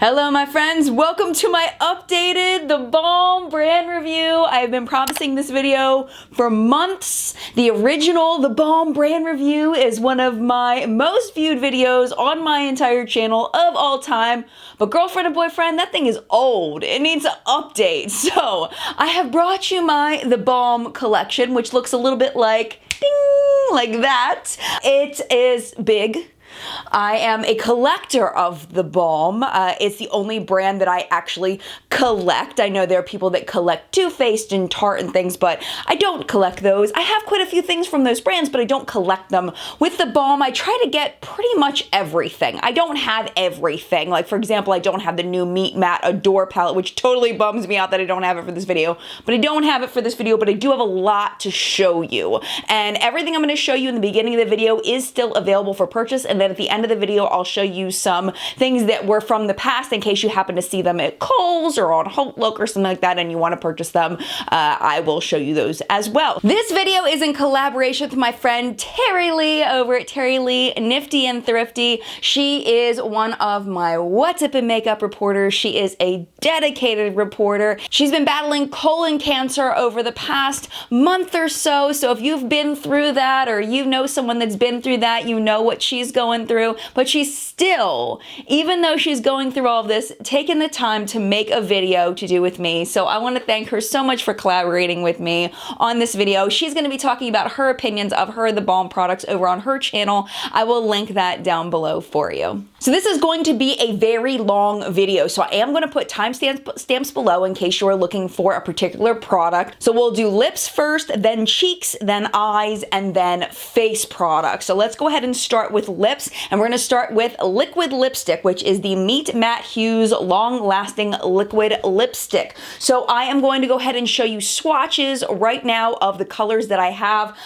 Hello my friends, welcome to my updated The Balm brand review. I've been promising this video for months. The original The Balm brand review is one of my most viewed videos on my entire channel of all time. But girlfriend and boyfriend, that thing is old. It needs an update. So I have brought you my The Balm collection, which looks a little bit like ding, like that. It is big. I am a collector of the Balm. It's the only brand that I actually collect. I know there are people that collect Too Faced and Tarte and things, but I don't collect those. I have quite a few things from those brands, but I don't collect them. With the Balm, I try to get pretty much everything. I don't have everything. Like, for example, I don't have the new Meet Matte Adore palette, which totally bums me out that I don't have it for this video. But I don't have it for this video, but I do have a lot to show you. And everything I'm going to show you in the beginning of the video is still available for purchase, and then at the end of the video, I'll show you some things that were from the past in case you happen to see them at Kohl's or on Look or something like that and you want to purchase them. I will show you those as well. This video is in collaboration with my friend Terry Lee over at Terry Lee Nifty and Thrifty. She is one of my What's Up in Makeup reporters. She is a dedicated reporter. She's been battling colon cancer over the past month or so. So if you've been through that or you know someone that's been through that, you know what she's going through. But she's still, even though she's going through all of this, taking the time to make a video to do with me. So I want to thank her so much for collaborating with me on this video. She's going to be talking about her opinions of the Balm products over on her channel. I will link that down below for you. So this is going to be a very long video. So I am going to put timestamps below in case you're looking for a particular product. So we'll do lips first, then cheeks, then eyes, and then face products. So let's go ahead and start with lips. And we're going to start with liquid lipstick, which is the Meet Matte Hues Long Lasting Liquid Lipstick. So I am going to go ahead and show you swatches right now of the colors that I have.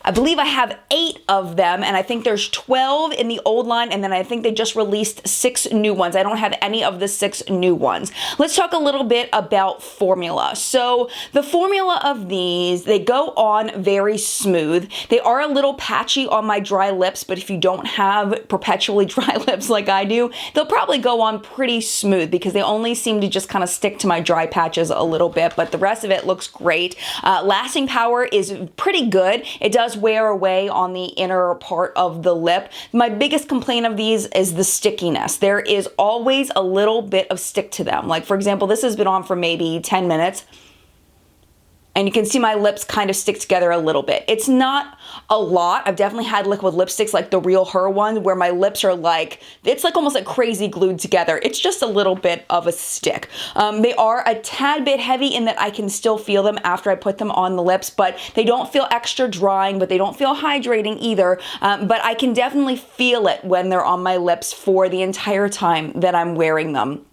I believe I have 8 of them, and I think there's 12 in the old line, and then I think they just released 6 new ones. I don't have any of the 6 new ones. Let's talk a little bit about formula. So the formula of these, they go on very smooth. They are a little patchy on my dry lips, but if you don't have perpetually dry lips like I do, they'll probably go on pretty smooth because they only seem to just kind of stick to my dry patches a little bit, but the rest of it looks great. Lasting power is pretty good. It does wear away on the inner part of the lip. My biggest complaint of these is the stickiness. There is always a little bit of stick to them. Like, for example, this has been on for maybe 10 minutes. And you can see my lips kind of stick together a little bit. It's not a lot. I've definitely had liquid lipsticks like the Real Her one where my lips are like, it's like almost like crazy glued together. It's just a little bit of a stick. They are a tad bit heavy in that I can still feel them after I put them on the lips, but they don't feel extra drying, but they don't feel hydrating either. But I can definitely feel it when they're on my lips for the entire time that I'm wearing them.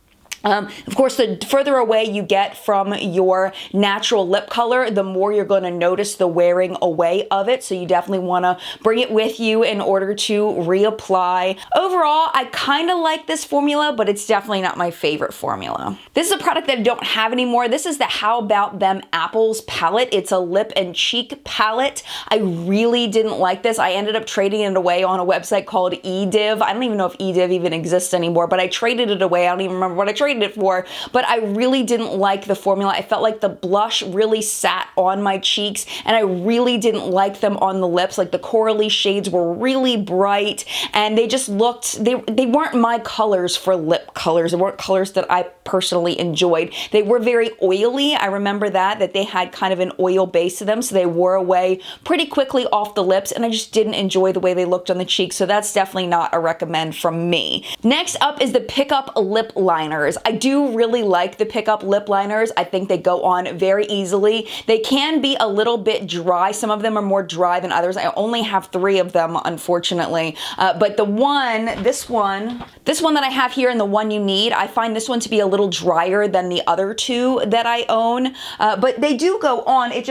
Of course, the further away you get from your natural lip color, the more you're going to notice the wearing away of it. So you definitely want to bring it with you in order to reapply. Overall, I kind of like this formula, but it's definitely not my favorite formula. This is a product that I don't have anymore. This is the How About Them Apples palette. It's a lip and cheek palette. I really didn't like this. I ended up trading it away on a website called eDiv. I don't even know if eDiv even exists anymore, but I traded it away. I don't even remember what I traded it for, but I really didn't like the formula. I felt like the blush really sat on my cheeks and I really didn't like them on the lips. Like the corally shades were really bright and they just looked, they weren't my colors for lip colors. They weren't colors that I personally enjoyed. They were very oily. I remember that they had kind of an oil base to them, so they wore away pretty quickly off the lips and I just didn't enjoy the way they looked on the cheeks, so that's definitely not a recommend from me. Next up is the Pickup Lip Liners. I do really like the Pickup Lip Liners. I think they go on very easily. They can be a little bit dry. Some of them are more dry than others. I only have 3 of them, unfortunately. But this one that I have here and the one you need, I find this one to be a little drier than the other 2 that I own. But they do go on. It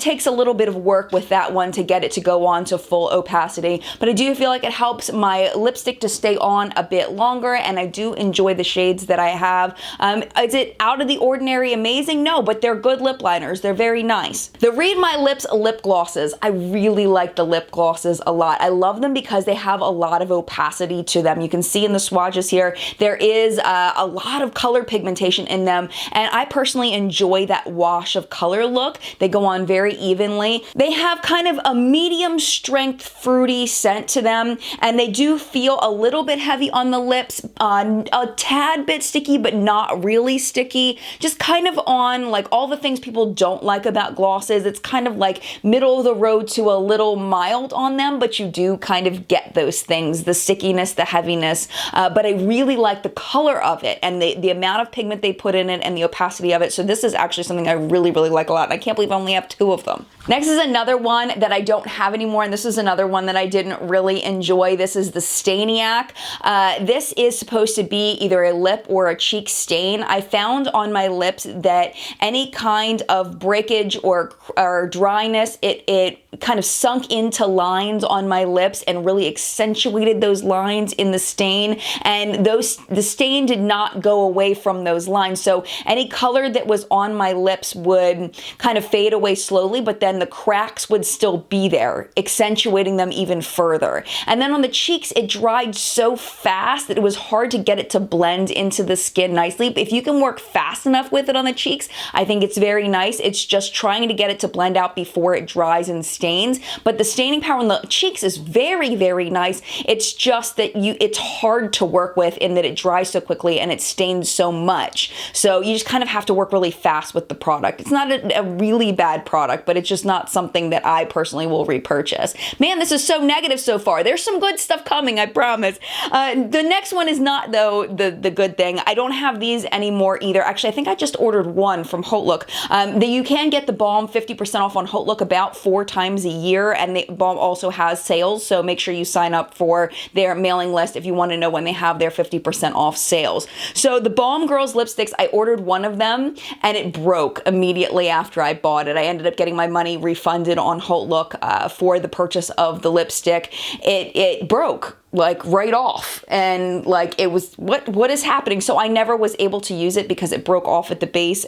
takes a little bit of work with that one to get it to go on to full opacity. But I do feel like it helps my lipstick to stay on a bit longer, and I do enjoy the shades that I have have. Is it out of the ordinary amazing? No, but they're good lip liners. They're very nice. The Read My Lips lip glosses. I really like the lip glosses a lot. I love them because they have a lot of opacity to them. You can see in the swatches here, there is a lot of color pigmentation in them, and I personally enjoy that wash of color look. They go on very evenly. They have kind of a medium strength fruity scent to them, and they do feel a little bit heavy on the lips, a tad bit sticky, but not really sticky. Just kind of on like all the things people don't like about glosses. It's kind of like middle of the road to a little mild on them, but you do kind of get those things, the stickiness, the heaviness, but I really like the color of it and the amount of pigment they put in it and the opacity of it. So this is actually something I really, really like a lot, and I can't believe I only have 2 of them. Next is another one that I don't have anymore, and this is another one that I didn't really enjoy. This is the Stainiac. This is supposed to be either a lip or a cheek stain. I found on my lips that any kind of breakage or dryness, it kind of sunk into lines on my lips and really accentuated those lines in the stain, and the stain did not go away from those lines. So any color that was on my lips would kind of fade away slowly, but then the cracks would still be there, accentuating them even further. And then on the cheeks, it dried so fast that it was hard to get it to blend into the skin nicely. But if you can work fast enough with it on the cheeks, I think it's very nice. It's just trying to get it to blend out before it dries and stains. But the staining power on the cheeks is very, very nice. It's just that it's hard to work with in that it dries so quickly and it stains so much. So you just kind of have to work really fast with the product. It's not a really bad product, but it's just not something that I personally will repurchase. Man, this is so negative so far. There's some good stuff coming, I promise. The next one is not, though, the good thing. I don't have these anymore either. Actually, I think I just ordered one from HauteLook. You can get the Balm 50% off on HauteLook about 4 times a year, and the Balm also has sales, so make sure you sign up for their mailing list if you want to know when they have their 50% off sales. So the Balm Girls lipsticks, I ordered one of them, and it broke immediately after I bought it. I ended up getting my money refunded on HauteLook for the purchase of the lipstick. It broke like right off, and like it was what is happening. So I never was able to use it because it broke off at the base.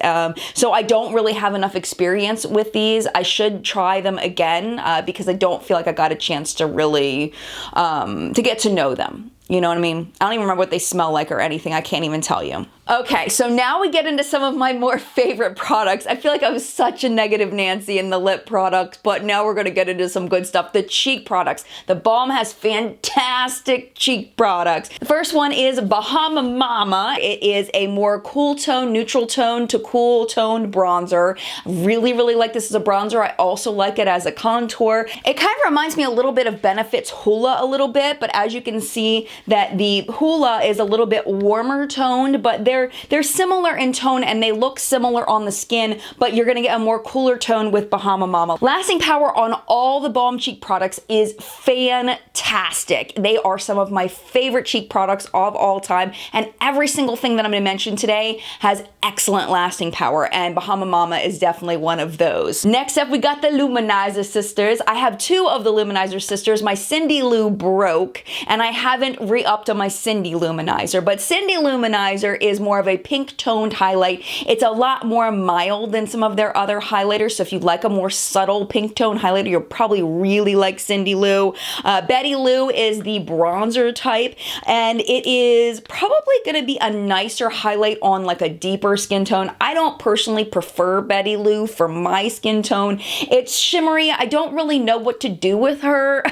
So I don't really have enough experience with these. I should try them again because I don't feel like I got a chance to really to get to know them. You know what I mean? I don't even remember what they smell like or anything. I can't even tell you. Okay, so now we get into some of my more favorite products. I feel like I was such a negative Nancy in the lip products, but now we're gonna get into some good stuff. The cheek products. The Balm has fantastic cheek products. The first one is Bahama Mama. It is a more cool tone, neutral tone to cool toned bronzer. Really, really like this as a bronzer. I also like it as a contour. It kind of reminds me a little bit of Benefit's Hoola a little bit, but as you can see that the Hoola is a little bit warmer toned, but they're similar in tone and they look similar on the skin, but you're gonna get a more cooler tone with Bahama Mama. Lasting power on all the Balm cheek products is fantastic. They are some of my favorite cheek products of all time, and every single thing that I'm gonna mention today has excellent lasting power, and Bahama Mama is definitely one of those. Next up, we got the Lou Manizer sisters. I have 2 of the Lou Manizer sisters. My Cindy Lou broke, and I haven't re-upped on my Cindy Lou Manizer, but Cindy Lou Manizer is more of a pink toned highlight. It's a lot more mild than some of their other highlighters, so if you like a more subtle pink tone highlighter, you'll probably really like Cindy Lou. Betty Lou is the bronzer type, and it is probably gonna be a nicer highlight on like a deeper skin tone. I don't personally prefer Betty Lou for my skin tone. It's shimmery. I don't really know what to do with her.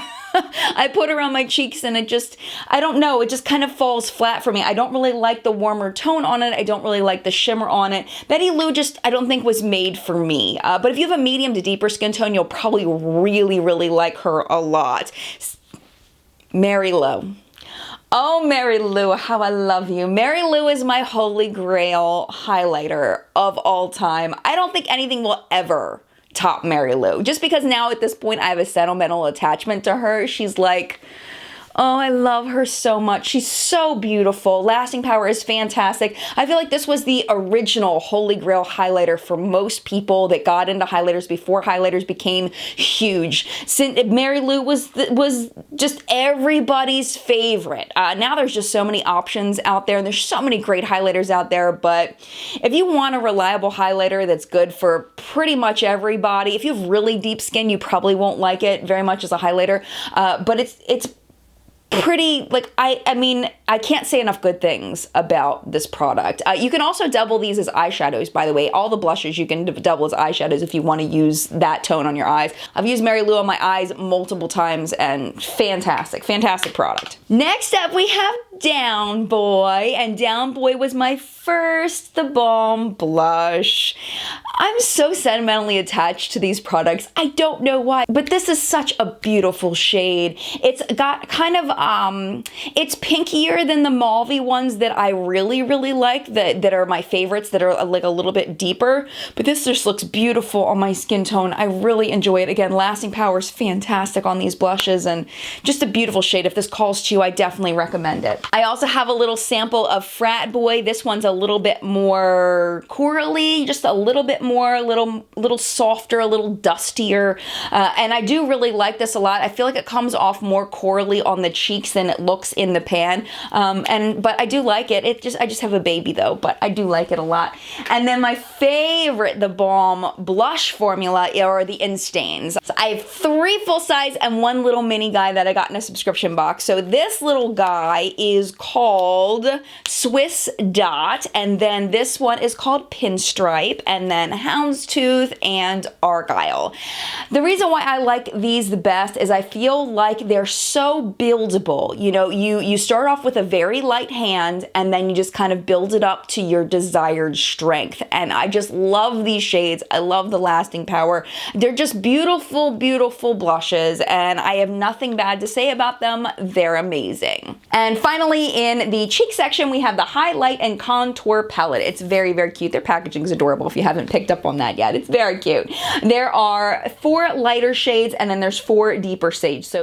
I put her on my cheeks and I don't know, it just kind of falls flat for me. I don't really like the warmer tone on it. I don't really like the shimmer on it. Betty Lou I don't think was made for me. But if you have a medium to deeper skin tone, you'll probably really, really like her a lot. Mary Lou. Oh, Mary Lou, how I love you. Mary Lou is my holy grail highlighter of all time. I don't think anything will ever top Mary Lou. Just because now at this point I have a sentimental attachment to her. She's like, Oh, I love her so much. She's so beautiful. Lasting power is fantastic. I feel like this was the original holy grail highlighter for most people that got into highlighters before highlighters became huge. Since Mary Lou was just everybody's favorite. Now there's just so many options out there, and there's so many great highlighters out there, but if you want a reliable highlighter that's good for pretty much everybody, if you have really deep skin, you probably won't like it very much as a highlighter, but it's pretty, like, I mean, I can't say enough good things about this product. You can also double these as eyeshadows, by the way. All the blushes you can double as eyeshadows if you want to use that tone on your eyes. I've used Mary Lou on my eyes multiple times, and fantastic, fantastic product. Next up, we have Down Boy, and Down Boy was my first The Balm blush. I'm so sentimentally attached to these products. I don't know why, but this is such a beautiful shade. It's got kind of, it's pinkier than the mauvey ones that I really, really like, that are my favorites, that are like a little bit deeper, but this just looks beautiful on my skin tone. I really enjoy it. Again, lasting power is fantastic on these blushes, and just a beautiful shade. If this calls to you, I definitely recommend it. I also have a little sample of Frat Boy. This one's a little bit more corally, just a little bit more, a little softer, a little dustier, and I do really like this a lot. I feel like it comes off more corally on the cheeks than it looks in the pan, but I do like it. I just have a baby though, but I do like it a lot. And then my favorite, the Balm blush formula, are the Instains. So I have 3 full size and 1 little mini guy that I got in a subscription box. So this little guy is called Swiss Dot, and then this one is called Pinstripe, and then Houndstooth and Argyle. The reason why I like these the best is I feel like they're so buildable. You know, you start off with a very light hand, and then you just kind of build it up to your desired strength. And I just love these shades. I love the lasting power. They're just beautiful, beautiful blushes, and I have nothing bad to say about them. They're amazing. And finally, in the cheek section, we have the Highlight and Contour Palette. It's very, very cute. Their packaging is adorable if you haven't picked up on that yet. It's very cute. There are 4 lighter shades, and then there's 4 deeper shades.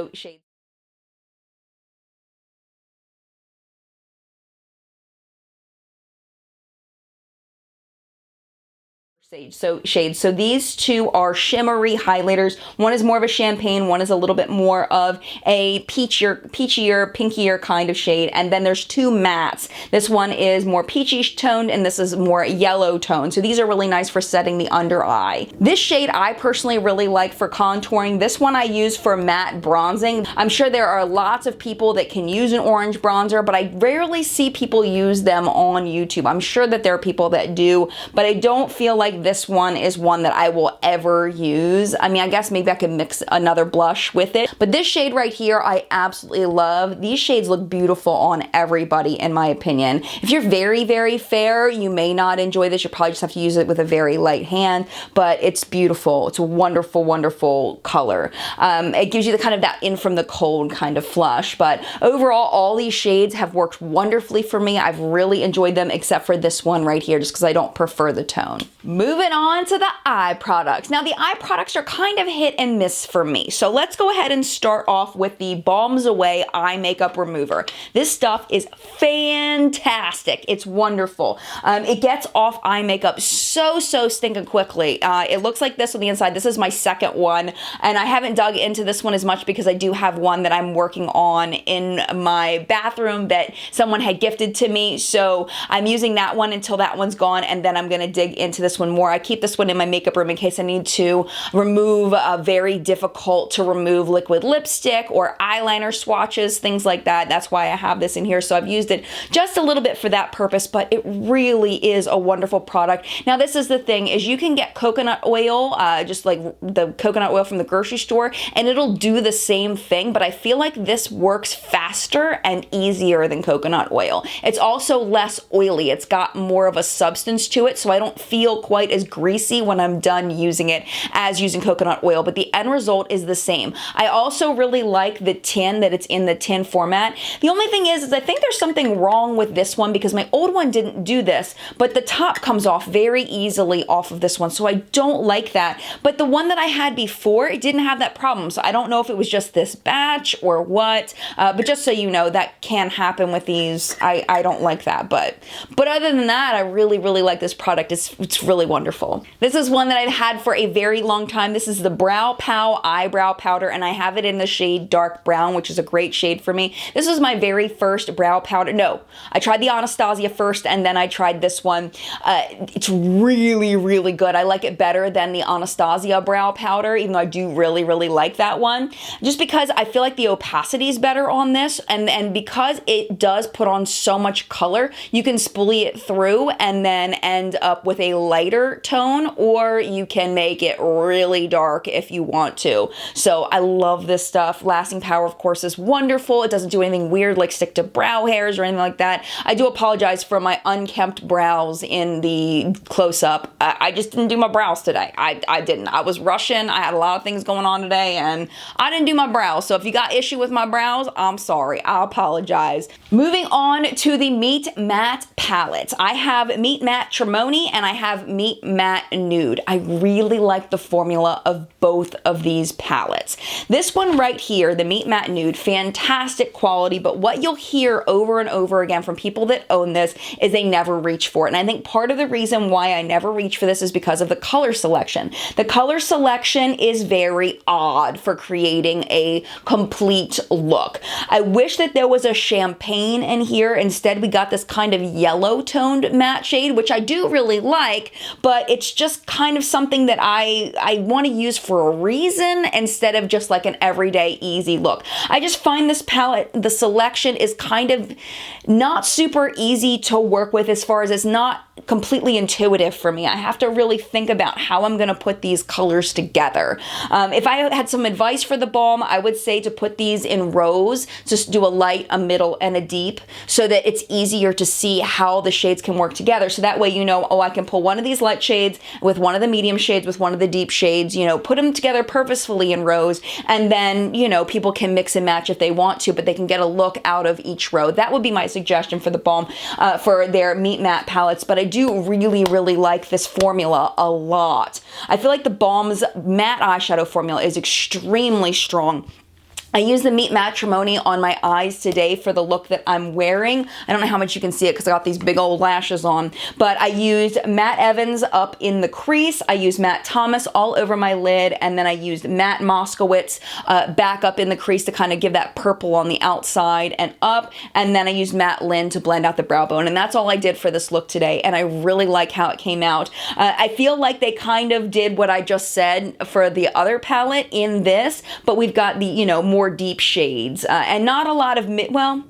Shades. So these 2 are shimmery highlighters. One is more of a champagne, one is a little bit more of a peachier, pinkier kind of shade. And then there's 2 mattes. This one is more peachy toned, and this is more yellow toned. So these are really nice for setting the under eye. This shade I personally really like for contouring. This one I use for matte bronzing. I'm sure there are lots of people that can use an orange bronzer, but I rarely see people use them on YouTube. I'm sure that there are people that do, but I don't feel like this one is one that I will ever use. I mean, I guess maybe I could mix another blush with it, but this shade right here I absolutely love. These shades look beautiful on everybody in my opinion. If you're very, very fair, you may not enjoy this. You probably just have to use it with a very light hand, but it's beautiful. It's a wonderful, wonderful color. It gives you the kind of that in from the cold kind of flush, but overall all these shades have worked wonderfully for me. I've really enjoyed them, except for this one right here, just because I don't prefer the tone. Moving on to the eye products. Now the eye products are kind of hit and miss for me. So let's go ahead and start off with the Balmsai Eye Makeup Remover. This stuff is fantastic. It's wonderful. It gets off eye makeup so stinking quickly. It looks like this on the inside. This is my second one, and I haven't dug into this one as much because I do have one that I'm working on in my bathroom that someone had gifted to me. So I'm using that one until that one's gone, and then I'm gonna dig into this one more. I keep this one in my makeup room in case I need to remove a very difficult to remove liquid lipstick or eyeliner swatches, things like that. That's why I have this in here. So I've used it just a little bit for that purpose, but it really is a wonderful product. Now this is the thing, is you can get coconut oil, just like the coconut oil from the grocery store, and it'll do the same thing, but I feel like this works faster and easier than coconut oil. It's also less oily. It's got more of a substance to it, so I don't feel quite quite as greasy when I'm done using it as using coconut oil, but the end result is the same. I also really like the tin, that it's in the tin format. The only thing is I think there's something wrong with this one because my old one didn't do this, but the top comes off very easily off of this one, so I don't like that. But the one that I had before, it didn't have that problem, so I don't know if it was just this batch or what, but just so you know, that can happen with these. I don't like that, but other than that, I really like this product. It's really wonderful. This is one that I've had for a very long time. This is the Brow Pow Eyebrow Powder, and I have it in the shade Dark Brown, which is a great shade for me. This was my very first brow powder. No, I tried the Anastasia first, and then I tried this one. It's really good. I like it better than the Anastasia brow powder, even though I do really like that one, just because I feel like the opacity is better on this, and because it does put on so much color, you can spoolie it through and then end up with a lighter tone, or you can make it really dark if you want to. So I love this stuff. Lasting power, of course, is wonderful. It doesn't do anything weird like stick to brow hairs or anything like that. I do apologize for my unkempt brows in the close-up. I just didn't do my brows today. I didn't. I was rushing. I had a lot of things going on today, and I didn't do my brows. So if you got issue with my brows, I'm sorry. I apologize. Moving on to the Meet Matte palette. I have Meet Matte Trimony and I have Meet Matte Nude. I really like the formula of both of these palettes. This one right here, the Meet Matte Nude, fantastic quality, but what you'll hear over and over again from people that own this is they never reach for it. And I think part of the reason why I never reach for this is because of the color selection. The color selection is very odd for creating a complete look. I wish that there was a champagne in here. Instead, we got this kind of yellow toned matte shade, which I do really like, but it's just kind of something that I want to use for a reason instead of just like an everyday easy look. I just find this palette, the selection is kind of not super easy to work with, as far as it's not completely intuitive for me. I have to really think about how I'm going to put these colors together. If I had some advice for the balm, I would say to put these in rows, just do a light, a middle, and a deep, so that it's easier to see how the shades can work together. So that way you know, oh, I can pull one of these light shades with one of the medium shades with one of the deep shades, you know, put them together purposefully in rows, and then, you know, people can mix and match if they want to, but they can get a look out of each row. That would be my suggestion for the balm, for their Meet Matte palettes, but I do really like this formula a lot. I feel like the Balm's matte eyeshadow formula is extremely strong. I used the Meet Matte Trimony on my eyes today for the look that I'm wearing. I don't know how much you can see it because I got these big old lashes on, but I used Matte Evans up in the crease. I used Matte Thomas all over my lid, and then I used Matte Moskowitz back up in the crease to kind of give that purple on the outside and up, and then I used Matte Lynn to blend out the brow bone, and that's all I did for this look today, and I really like how it came out. I feel like they kind of did what I just said for the other palette in this, but we've got the, you know, more deep shades and not a lot of well,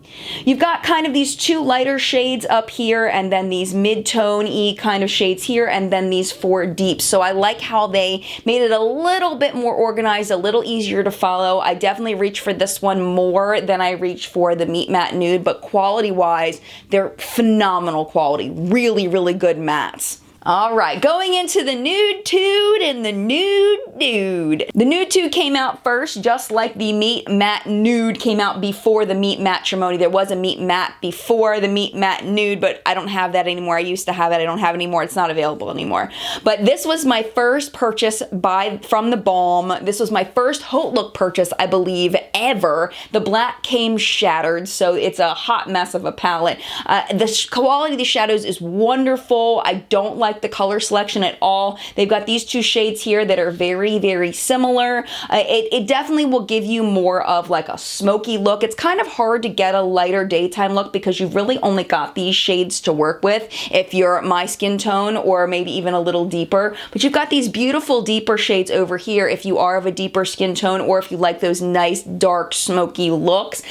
you've got kind of these two lighter shades up here, and then these mid-tone-y kind of shades here, and then these four deeps. So I like how they made it a little bit more organized, a little easier to follow. I definitely reach for this one more than I reach for the Meet Matte Nude, but quality-wise, they're phenomenal quality. Really good mattes. All right, going into the Nude Tude and the Nude Dude. The Nude Tude came out first, just like the Meet Matte Nude came out before the Meet Matte Trimony. There was a Meet Matte before the Meet Matte Nude, but I don't have that anymore. I used to have it. I don't have it anymore. It's not available anymore. But this was my first purchase from the Balm. This was my first haute look purchase, I believe, ever. The black came shattered, so it's a hot mess of a palette. The quality of the shadows is wonderful. I don't like the color selection at all. They've got these two shades here that are very similar. It definitely will give you more of like a smoky look. It's kind of hard to get a lighter daytime look because you've really only got these shades to work with if you're my skin tone, or maybe even a little deeper. But you've got these beautiful deeper shades over here if you are of a deeper skin tone, or if you like those nice dark smoky looks.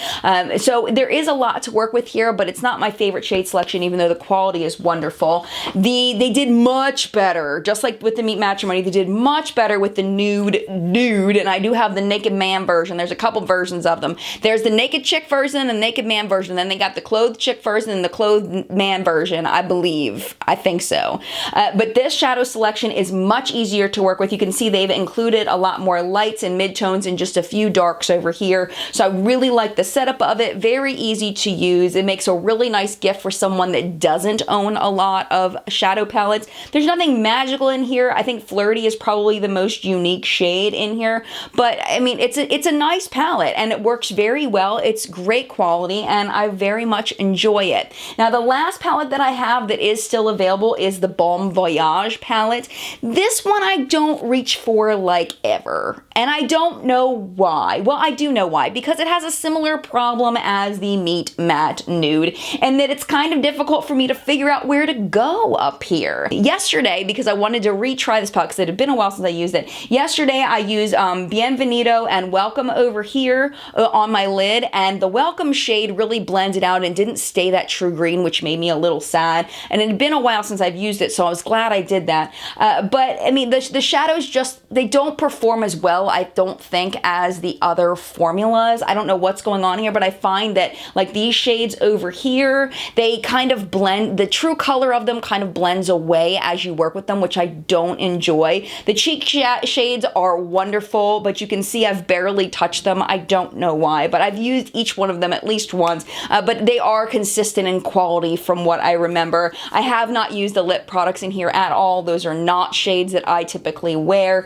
So there is a lot to work with here, but it's not my favorite shade selection, even though the quality is wonderful. They did much better, just like with the Meet Matte Trimony, they did much better with the Nude Dude, and I do have the Naked Man version. There's a couple versions of them. There's the Naked Chick version and the Naked Man version, then they got the Clothed Chick version and the Clothed Man version, I believe. I think so. But this shadow selection is much easier to work with. You can see they've included a lot more lights and midtones and just a few darks over here. So I really like the setup of it. Very easy to use. It makes a really nice gift for someone that doesn't own a lot of shadow palettes. There's nothing magical in here. I think Flirty is probably the most unique shade in here, but I mean, it's a nice palette and it works very well. It's great quality and I very much enjoy it. Now, the last palette that I have that is still available is the Balm Voyage palette. This one I don't reach for like ever, and I don't know why. Well, I do know why, because it has a similar problem as the Meet Matte Nude, and that it's kind of difficult for me to figure out where to go up here. Yesterday, because I wanted to retry this palette because it had been a while since I used it, yesterday I used Bienvenido and Welcome over here on my lid, and the Welcome shade really blended out and didn't stay that true green, which made me a little sad, and it had been a while since I've used it, so I was glad I did that. But I mean, the shadows just, they don't perform as well, I don't think, as the other formulas. I don't know what's going on here, but I find that like these shades over here, they kind of blend, the true color of them kind of blends away as you work with them, which I don't enjoy. The cheek shades are wonderful, but you can see I've barely touched them. I don't know why, but I've used each one of them at least once, but they are consistent in quality from what I remember. I have not used the lip products in here at all. Those are not shades that I typically wear,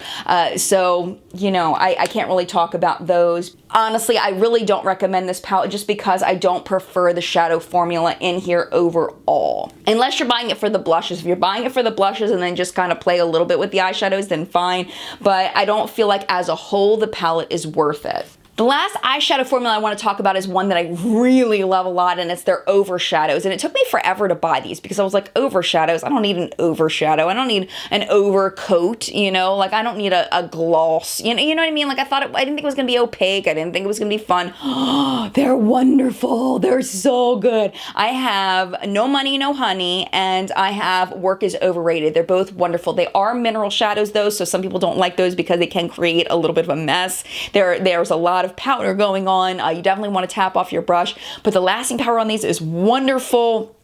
so, you know, I can't really talk about those. Honestly, I really don't recommend this palette just because I don't prefer the shadow formula in here overall. Unless you're buying it for the blushes. If you're buying it for the blushes and then just kind of play a little bit with the eyeshadows, then fine. But I don't feel like as a whole the palette is worth it. The last eyeshadow formula I want to talk about is one that I really love a lot, and it's their Overshadows. And it took me forever to buy these because I was like, Overshadows? I don't need an overshadow. I don't need an overcoat, you know? Like, I don't need a gloss. You know what I mean? Like, I didn't think it was going to be opaque. I didn't think it was going to be fun. They're wonderful. They're so good. I have No Money, No Honey, and I have Work is Overrated. They're both wonderful. They are mineral shadows, though, so some people don't like those because they can create a little bit of a mess. There's a lot of powder going on. You definitely want to tap off your brush, but the lasting power on these is wonderful.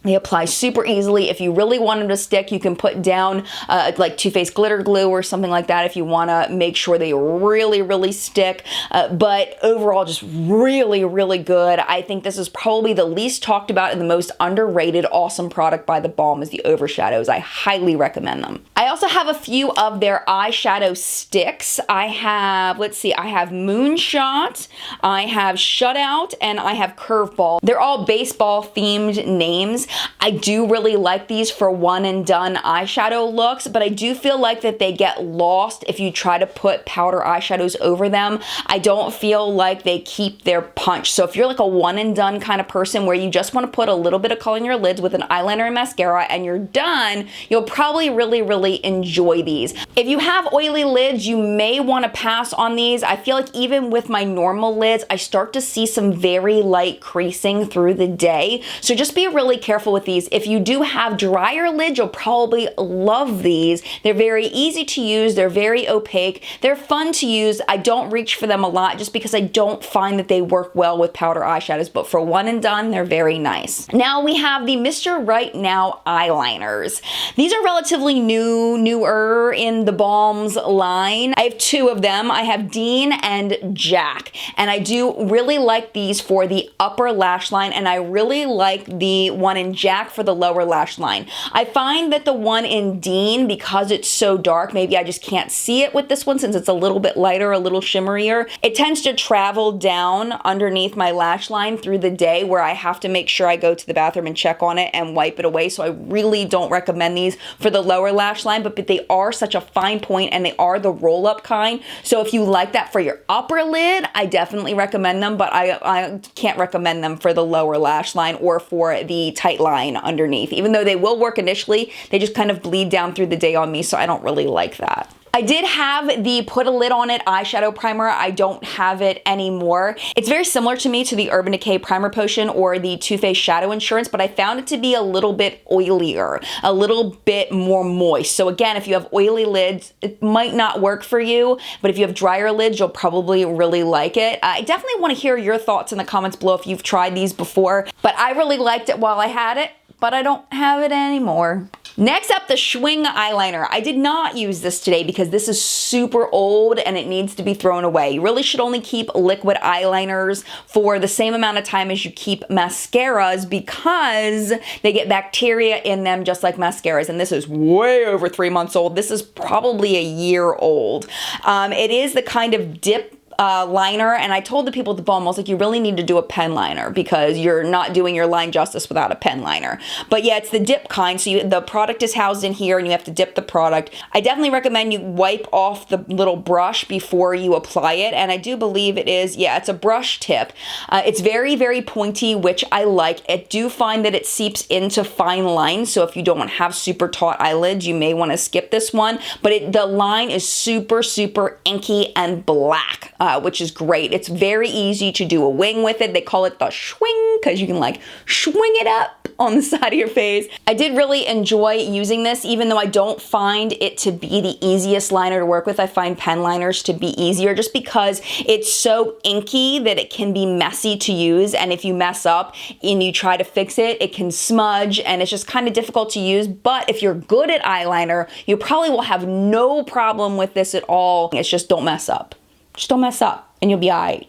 They apply super easily. If you really want them to stick, you can put down like Too Faced glitter glue or something like that if you want to make sure they really, really stick. But overall, just really, really good. I think this is probably the least talked about and the most underrated awesome product by the Balm is the Overshadows. I highly recommend them. I also have a few of their eyeshadow sticks. I have, let's see, I have Moonshot, I have Shutout, and I have Curveball. They're all baseball themed names. I do really like these for one and done eyeshadow looks, but I do feel like that they get lost if you try to put powder eyeshadows over them. I don't feel like they keep their punch. So if you're like a one and done kind of person where you just want to put a little bit of color in your lids with an eyeliner and mascara and you're done, you'll probably really enjoy these. If you have oily lids, you may want to pass on these. I feel like even with my normal lids, I start to see some very light creasing through the day. So just be really careful with these. If you do have drier lids, you'll probably love these. They're very easy to use. They're very opaque. They're fun to use. I don't reach for them a lot just because I don't find that they work well with powder eyeshadows, but for one and done, they're very nice. Now we have the Mr. Right Now eyeliners. These are relatively newer in the Balm's line. I have two of them. I have Dean and Jack, and I do really like these for the upper lash line, and I really like the one in Jack for the lower lash line. I find that the one in Dean, because it's so dark, maybe I just can't see it with this one since it's a little bit lighter, a little shimmerier, it tends to travel down underneath my lash line through the day where I have to make sure I go to the bathroom and check on it and wipe it away. So I really don't recommend these for the lower lash line, but they are such a fine point and they are the roll-up kind. So if you like that for your upper lid, I definitely recommend them, but I can't recommend them for the lower lash line or for the tight line underneath. Even though they will work initially, they just kind of bleed down through the day on me, so I don't really like that. I did have the Put a Lid on It eyeshadow primer. I don't have it anymore. It's very similar to me to the Urban Decay Primer Potion or the Too Faced Shadow Insurance, but I found it to be a little bit oilier, a little bit more moist. So again, if you have oily lids, it might not work for you, but if you have drier lids, you'll probably really like it. I definitely want to hear your thoughts in the comments below if you've tried these before, but I really liked it while I had it, but I don't have it anymore. Next up, the Schwing eyeliner. I did not use this today because this is super old and it needs to be thrown away. You really should only keep liquid eyeliners for the same amount of time as you keep mascaras because they get bacteria in them just like mascaras. And this is way over 3 months old. This is probably a year old. It is the kind of dip liner, and I told the people at the Balm, I was like, you really need to do a pen liner because you're not doing your line justice without a pen liner. But yeah, it's the dip kind, so the product is housed in here and you have to dip the product. I definitely recommend you wipe off the little brush before you apply it, and I do believe it is, yeah, it's a brush tip. It's very, very pointy, which I like. I do find that it seeps into fine lines, so if you don't have super taut eyelids, you may want to skip this one, but the line is super, super inky and black. Which is great. It's very easy to do a wing with it. They call it the Schwing because you can like swing it up on the side of your face. I did really enjoy using this, even though I don't find it to be the easiest liner to work with. I find pen liners to be easier just because it's so inky that it can be messy to use, and if you mess up and you try to fix it, it can smudge and it's just kind of difficult to use. But if you're good at eyeliner, you probably will have no problem with this at all. It's just don't mess up. Just don't mess up and you'll be all right.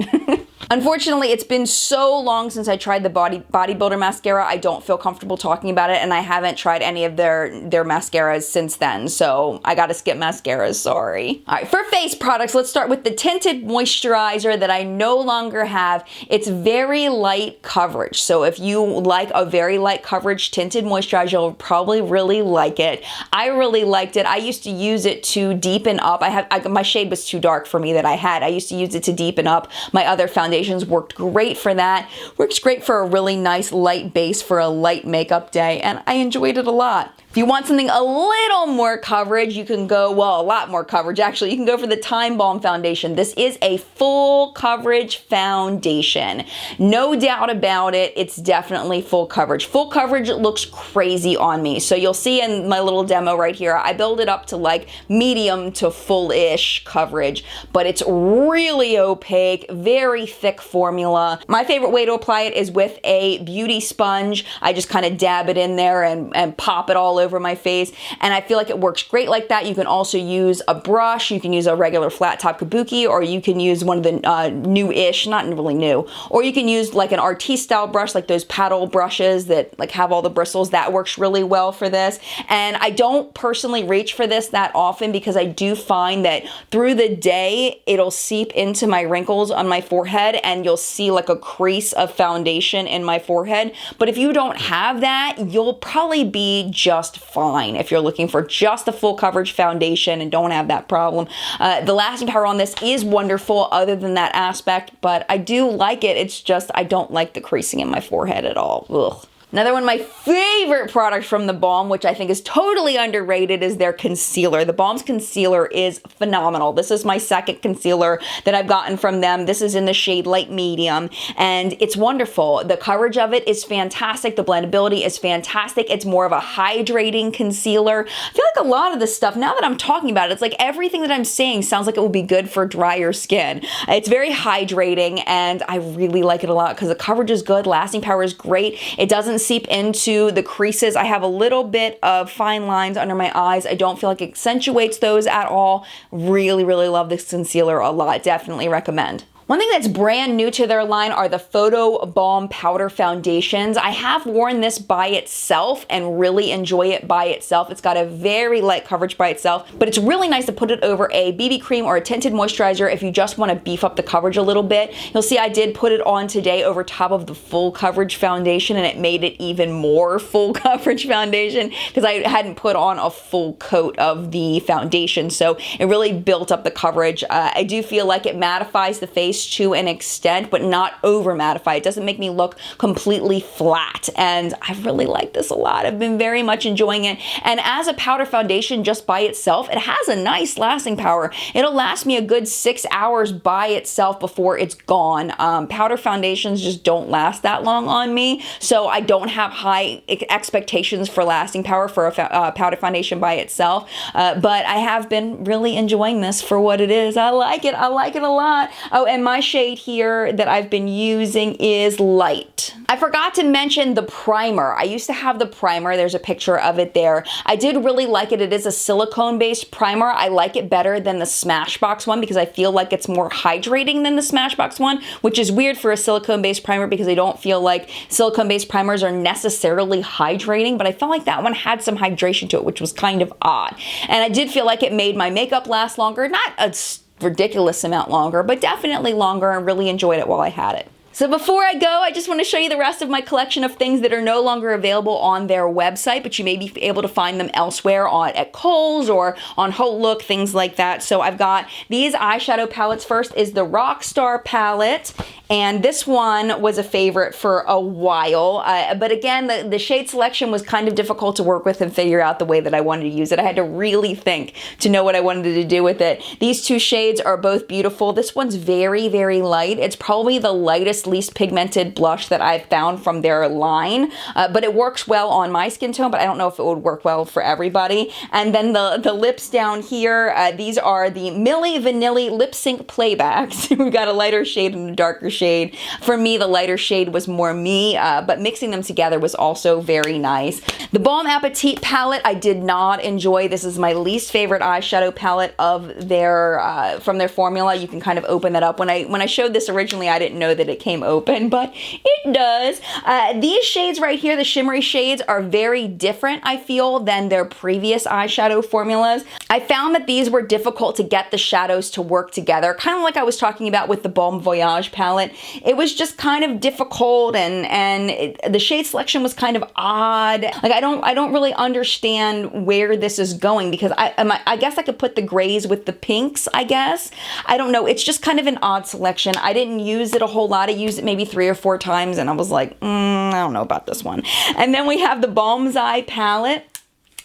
Unfortunately, it's been so long since I tried the Bodybuilder mascara, I don't feel comfortable talking about it, and I haven't tried any of their mascaras since then, so I gotta skip mascaras, sorry. All right, for face products, let's start with the Tinted Moisturizer that I no longer have. It's very light coverage, so if you like a very light coverage tinted moisturizer, you'll probably really like it. I really liked it. I used to use it to deepen up. My shade was too dark for me that I had. I used to use it to deepen up my other foundations. Worked great for that. Works great for a really nice light base for a light makeup day, and I enjoyed it a lot. If you want something a little more coverage, you can go, well, a lot more coverage actually, you can go for the Time Balm foundation. This is a full coverage foundation. No doubt about it, it's definitely full coverage. Full coverage looks crazy on me. So you'll see in my little demo right here, I build it up to like medium to full-ish coverage, but it's really opaque, very thick formula. My favorite way to apply it is with a beauty sponge. I just kind of dab it in there and pop it all over my face, and I feel like it works great like that. You can also use a brush, you can use a regular flat top kabuki, or you can use one of the new-ish, not really new, or you can use like an artiste style brush, like those paddle brushes that like have all the bristles. That works really well for this. And I don't personally reach for this that often because I do find that through the day it'll seep into my wrinkles on my forehead and you'll see like a crease of foundation in my forehead. But if you don't have that, you'll probably be just fine if you're looking for just a full coverage foundation and don't have that problem. The lasting power on this is wonderful other than that aspect, but I do like it. It's just I don't like the creasing in my forehead at all. Ugh. Another one of my favorite products from the Balm, which I think is totally underrated, is their concealer. The Balm's concealer is phenomenal. This is my second concealer that I've gotten from them. This is in the shade Light Medium, and it's wonderful. The coverage of it is fantastic. The blendability is fantastic. It's more of a hydrating concealer. I feel like a lot of this stuff, now that I'm talking about it, it's like everything that I'm saying sounds like it would be good for drier skin. It's very hydrating, and I really like it a lot because the coverage is good. Lasting power is great. It doesn't seep into the creases. I have a little bit of fine lines under my eyes. I don't feel like it accentuates those at all. Really, really love this concealer a lot. Definitely recommend. One thing that's brand new to their line are the Photo Balm Powder Foundations. I have worn this by itself and really enjoy it by itself. It's got a very light coverage by itself, but it's really nice to put it over a BB cream or a tinted moisturizer if you just want to beef up the coverage a little bit. You'll see I did put it on today over top of the full coverage foundation, and it made it even more full coverage foundation because I hadn't put on a full coat of the foundation, so it really built up the coverage. I do feel like it mattifies the face base to an extent, but not over mattify. It doesn't make me look completely flat, and I really like this a lot. I've been very much enjoying it, and as a powder foundation just by itself, it has a nice lasting power. It'll last me a good 6 hours by itself before it's gone. Powder foundations just don't last that long on me, so I don't have high expectations for lasting power for a powder foundation by itself, but I have been really enjoying this for what it is. I like it a lot. Oh, and my shade here that I've been using is Lite. I forgot to mention the primer. I used to have the primer. There's a picture of it there. I did really like it. It is a silicone-based primer. I like it better than the Smashbox one because I feel like it's more hydrating than the Smashbox one, which is weird for a silicone-based primer because I don't feel like silicone-based primers are necessarily hydrating, but I felt like that one had some hydration to it, which was kind of odd. And I did feel like it made my makeup last longer. Not a ridiculous amount longer, but definitely longer, and really enjoyed it while I had it. So before I go, I just want to show you the rest of my collection of things that are no longer available on their website, but you may be able to find them elsewhere at Kohl's or on Haute Look, things like that. So I've got these eyeshadow palettes. First is the Rockstar palette, and this one was a favorite for a while. But again, the shade selection was kind of difficult to work with and figure out the way that I wanted to use it. I had to really think to know what I wanted to do with it. These two shades are both beautiful. This one's very, very light. It's probably the lightest, least pigmented blush that I've found from their line, but it works well on my skin tone, but I don't know if it would work well for everybody. And then the lips down here, these are the Milli Vanilli Lip Sync Playbacks. We've got a lighter shade and a darker shade. For me, the lighter shade was more me, but mixing them together was also very nice. The Balm Appetit palette I did not enjoy. This is my least favorite eyeshadow palette of their from their formula. You can kind of open that up. When I showed this originally, I didn't know that it came open, but it does. These shades right here, the shimmery shades, are very different, I feel, than their previous eyeshadow formulas. I found that these were difficult to get the shadows to work together, kind of like I was talking about with the Balm Voyage palette. It was just kind of difficult, and the shade selection was kind of odd. Like I don't really understand where this is going, because I guess I could put the grays with the pinks, I guess. I don't know. It's just kind of an odd selection. I didn't use it a whole lot. I used it maybe 3 or 4 times, and I was like, I don't know about this one. And then we have the Balmsai Palette.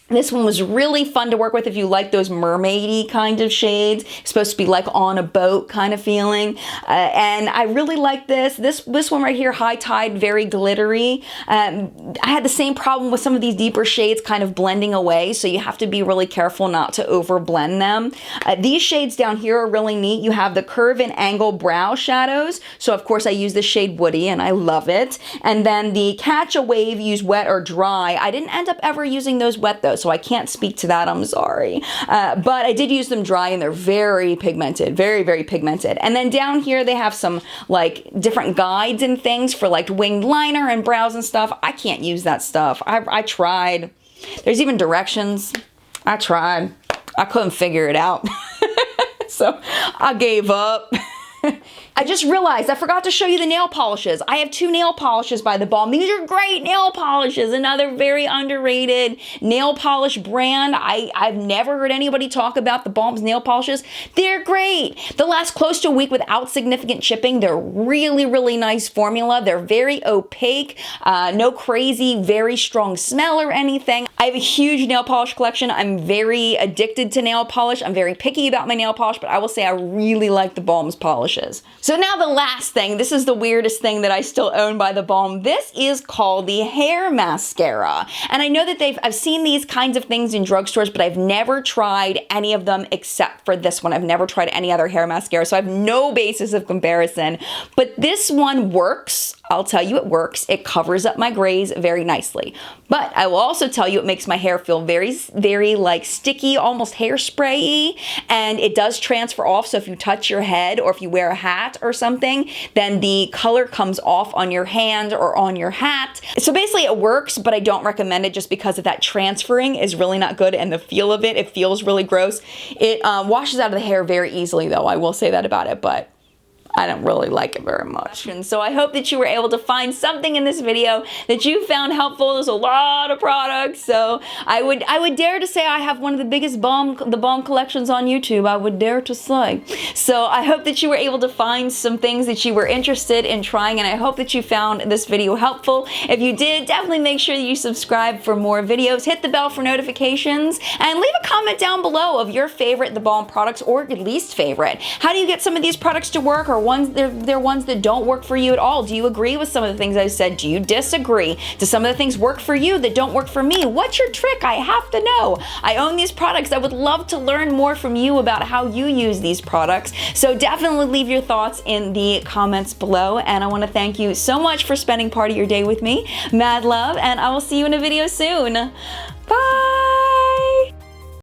This one was really fun to work with if you like those mermaidy kind of shades. It's supposed to be like on a boat kind of feeling. And I really like this. This one right here, High Tide, very glittery. I had the same problem with some of these deeper shades kind of blending away, so you have to be really careful not to over blend them. These shades down here are really neat. You have the Curve and Angle Brow Shadows. So of course I use the shade Woody, and I love it. And then the Catch a Wave, use wet or dry. I didn't end up ever using those wet though, so I can't speak to that, I'm sorry. But I did use them dry, and they're very pigmented, very, very pigmented. And then down here they have some like different guides and things for like winged liner and brows and stuff. I can't use that stuff. I tried. There's even directions. I tried. I couldn't figure it out. So I gave up. I just realized I forgot to show you the nail polishes. I have 2 nail polishes by the Balm. These are great nail polishes. Another very underrated nail polish brand. I've never heard anybody talk about the Balm's nail polishes. They're great. They'll last close to a week without significant chipping. They're really, really nice formula. They're very opaque, no crazy, very strong smell or anything. I have a huge nail polish collection. I'm very addicted to nail polish. I'm very picky about my nail polish, but I will say I really like the Balm's polishes. So now the last thing, this is the weirdest thing that I still own by the Balm. This is called the hair mascara. And I know that I've seen these kinds of things in drugstores, but I've never tried any of them except for this one. I've never tried any other hair mascara, so I have no basis of comparison. But this one works. I'll tell you it works. It covers up my grays very nicely. But I will also tell you it makes my hair feel very, very like sticky, almost hairspray-y, and it does transfer off. So if you touch your head or if you wear a hat or something, then the color comes off on your hand or on your hat. So basically it works, but I don't recommend it just because of that transferring is really not good, and the feel of it feels really gross. It washes out of the hair very easily though, I will say that about it, but I don't really like it very much. And so I hope that you were able to find something in this video that you found helpful. There's a lot of products, so I would dare to say I have one of the biggest balm collections on YouTube. I would dare to say. So I hope that you were able to find some things that you were interested in trying, and I hope that you found this video helpful. If you did, definitely make sure that you subscribe for more videos. Hit the bell for notifications, and leave a comment down below of your favorite The Balm products or your least favorite. How do you get some of these products to work, or they're ones that don't work for you at all? Do you agree with some of the things I said? Do you disagree? Do some of the things work for you that don't work for me? What's your trick? I have to know. I own these products. I would love to learn more from you about how you use these products. So definitely leave your thoughts in the comments below, and I want to thank you so much for spending part of your day with me. Mad love, and I will see you in a video soon.